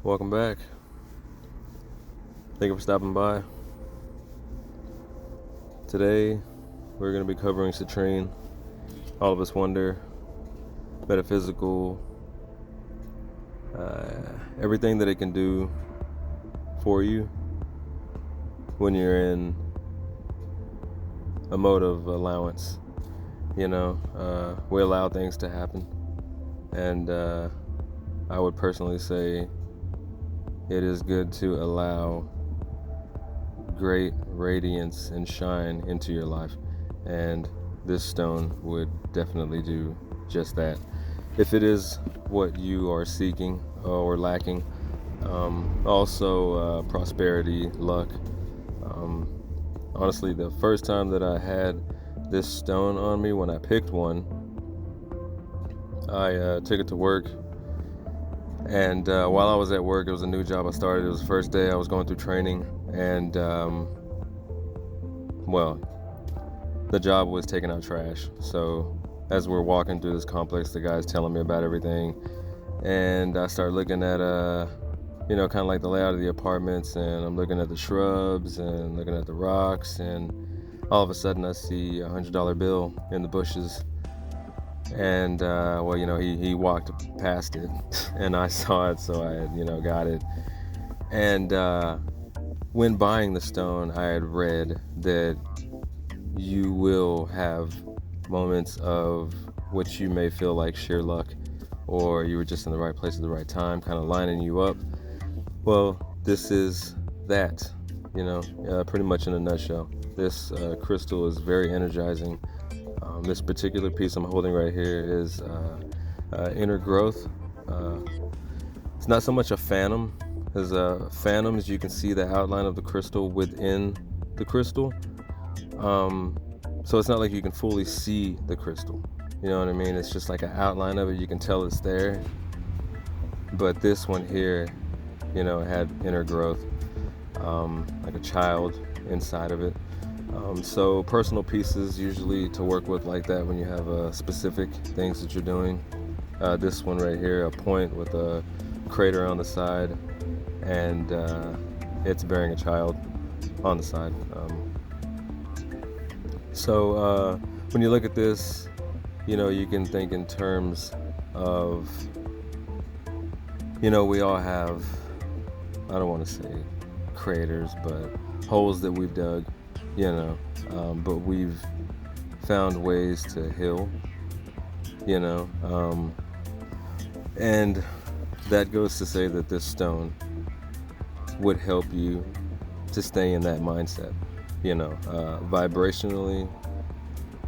Welcome back. Thank you for stopping by. Today, we're going to be covering citrine. All of us wonder, metaphysical, everything that it can do for you when you're in a mode of allowance. We allow things to happen. And I would personally say it is good to allow great radiance and shine into your life, and this stone would definitely do just that. If it is what you are seeking or lacking, also prosperity, luck. Honestly, the first time that I had this stone on me, when I picked one, I took it to work. And while I was at work, it was a new job I started. It was the first day I was going through training. And, the job was taking out trash. So as we're walking through this complex, the guy's telling me about everything. And I start looking at, kind of like the layout of the apartments. And I'm looking at the shrubs and looking at the rocks. And all of a sudden I see a $100 bill in the bushes. And he walked past it and I saw it, so I had got it. And when buying the stone, I had read that you will have moments of what you may feel like sheer luck, or you were just in the right place at the right time, kind of lining you up. Well, this is that, pretty much in a nutshell. This crystal is very energizing. This particular piece I'm holding right here is inner growth. It's not so much a phantom, as phantoms you can see the outline of the crystal within the crystal. So it's not like you can fully see the crystal. You know what I mean? It's just like an outline of it. You can tell it's there. But this one here, had inner growth, like a child inside of it. So personal pieces usually to work with like that when you have specific things that you're doing. This one right here, a point with a crater on the side, and it's bearing a child on the side. So when you look at this, you can think in terms of, we all have, I don't want to say craters, but holes that we've dug. But we've found ways to heal, and that goes to say that this stone would help you to stay in that mindset, vibrationally.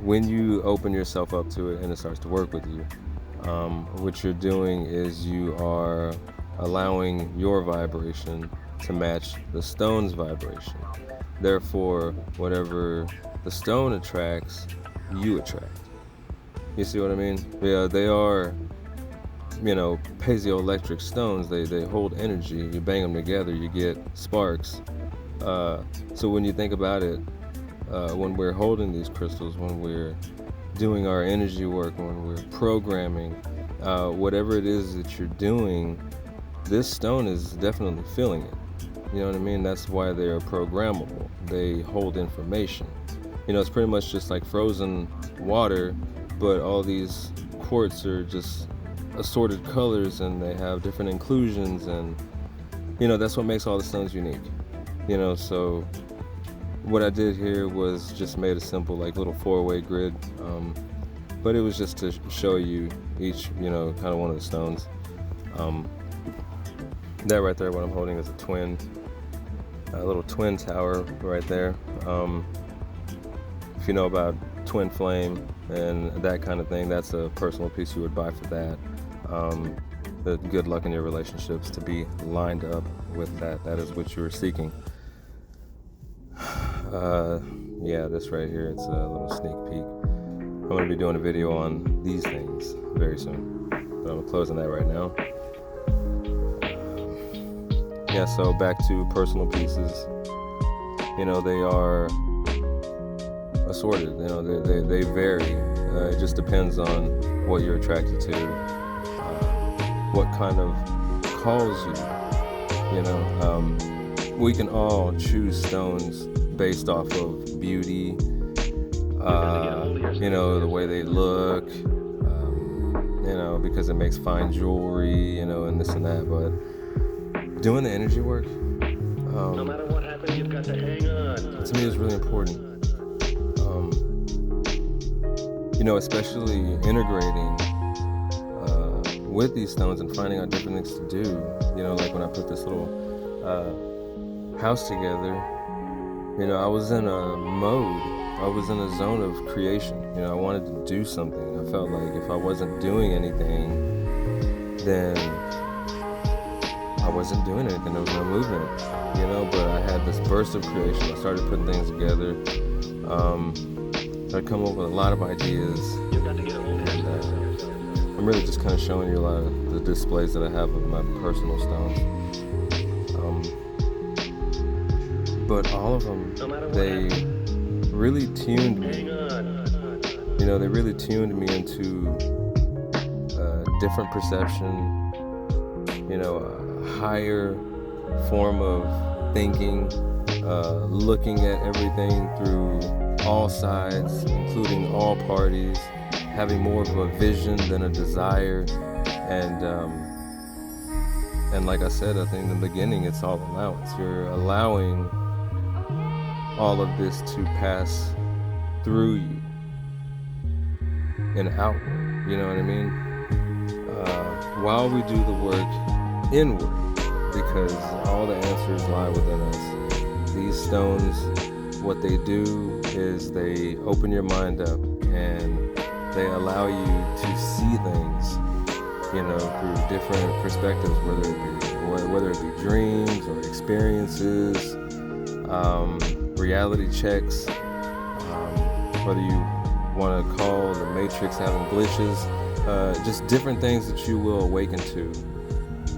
When you open yourself up to it and it starts to work with you, what you're doing is you are allowing your vibration to match the stone's vibration. Therefore, whatever the stone attracts, you attract. You see what I mean? Yeah, they are, piezoelectric stones. They hold energy. You bang them together, you get sparks. So when you think about it, when we're holding these crystals, when we're doing our energy work, when we're programming, whatever it is that you're doing, this stone is definitely feeling it. You know what I mean? That's why they're programmable. They hold information. It's pretty much just like frozen water, but all these quartz are just assorted colors and they have different inclusions, and that's what makes all the stones unique. So what I did here was just made a simple like little 4-way grid, but it was just to show you each kind of one of the stones. That right there, what I'm holding, is a little twin tower right there. If you know about twin flame and that kind of thing, that's a personal piece you would buy for that. The good luck in your relationships to be lined up with that. That is what you're seeking. This right here, it's a little sneak peek. I'm going to be doing a video on these things very soon, but I'm closing that right now. So back to personal pieces. They are assorted. They vary. It just depends on what you're attracted to, what kind of calls you You know, we can all choose stones based off of beauty, you know, the way they look, you know, because it makes fine jewelry, you know, and this and that. But doing the energy work, No matter what happens, you've got to hang on. to me, is really important. You know, especially integrating with these stones and finding out different things to do. You know, like when I put this little house together, you know, I was in a mode, I was in a zone of creation. You know, I wanted to do something. I felt like if I wasn't doing anything, then I wasn't doing anything. There was no movement, you know, but I had this burst of creation. I started putting things together. I'd come up with a lot of ideas. You've got to get a hold of yourself. I'm really just kind of showing you a lot of the displays that I have of my personal stones. But all of them, they really tuned me. Hang on. You know, they really tuned me into a different perception, you know, a higher form of thinking, looking at everything through all sides, including all parties, having more of a vision than a desire. And like I said, I think in the beginning, it's all allowance. You're allowing all of this to pass through you and outward, you know what I mean? While we do the work inward, because all the answers lie within us. These stones, what they do is they open your mind up and they allow you to see things, you know, through different perspectives, whether it be dreams or experiences, reality checks, whether you want to call the matrix having glitches, just different things that you will awaken to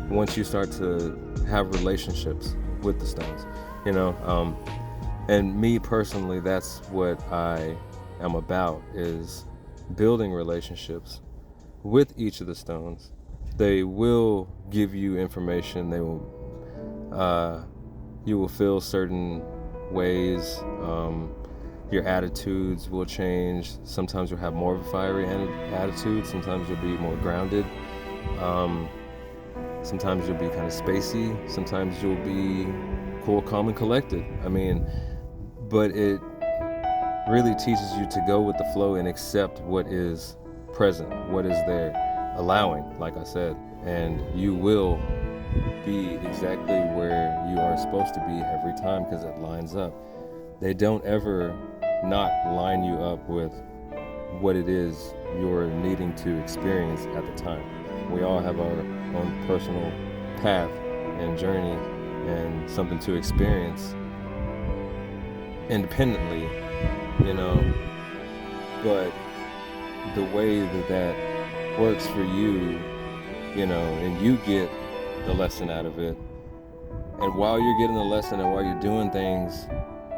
once you start to have relationships with the stones, you know. And me personally, that's what I am about, is building relationships with each of the stones. They will give you information. They will, you will feel certain ways. Your attitudes will change. Sometimes you'll have more of a fiery attitude. Sometimes you'll be more grounded. Sometimes you'll be kind of spacey. Sometimes you'll be cool, calm, and collected. I mean, but it really teaches you to go with the flow and accept what is present, what is there, allowing, like I said, and you will be exactly where you are supposed to be every time because it lines up. They don't ever not line you up with what it is you're needing to experience at the time. We all have our own personal path and journey and something to experience independently, you know, but the way that works for you, you know, and you get the lesson out of it, and while you're getting the lesson and while you're doing things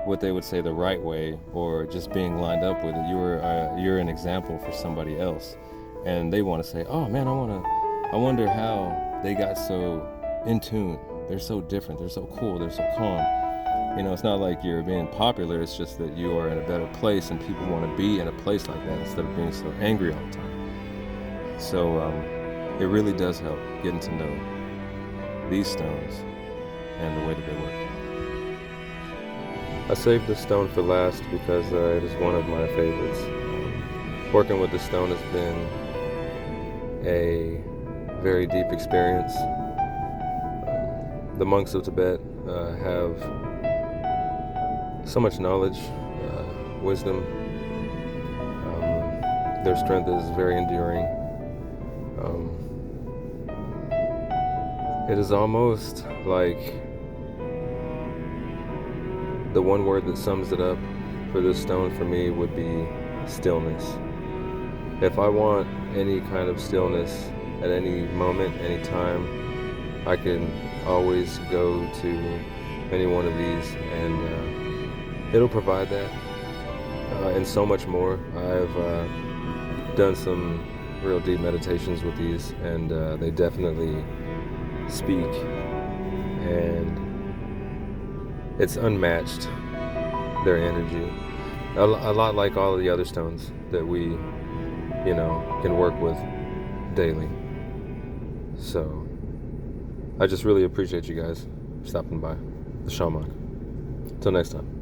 what they would say the right way, or just being lined up with it, you're an example for somebody else, and they want to say, oh man, I wonder how they got so in tune. They're so different, they're so cool, they're so calm. You know, it's not like you're being popular, it's just that you are in a better place and people want to be in a place like that instead of being so angry all the time. So it really does help getting to know these stones and the way that they work. I saved the stone for last because it is one of my favorites. Working with the stone has been a very deep experience. The monks of Tibet have so much knowledge, wisdom. Their strength is very enduring. It is almost like the one word that sums it up for this stone for me would be stillness. If I want any kind of stillness at any moment, any time, I can always go to any one of these and it'll provide that and so much more. I've done some real deep meditations with these, and they definitely speak and it's unmatched, their energy. A lot like all of the other stones that we, can work with daily. So I just really appreciate you guys stopping by the Shaman. Till next time.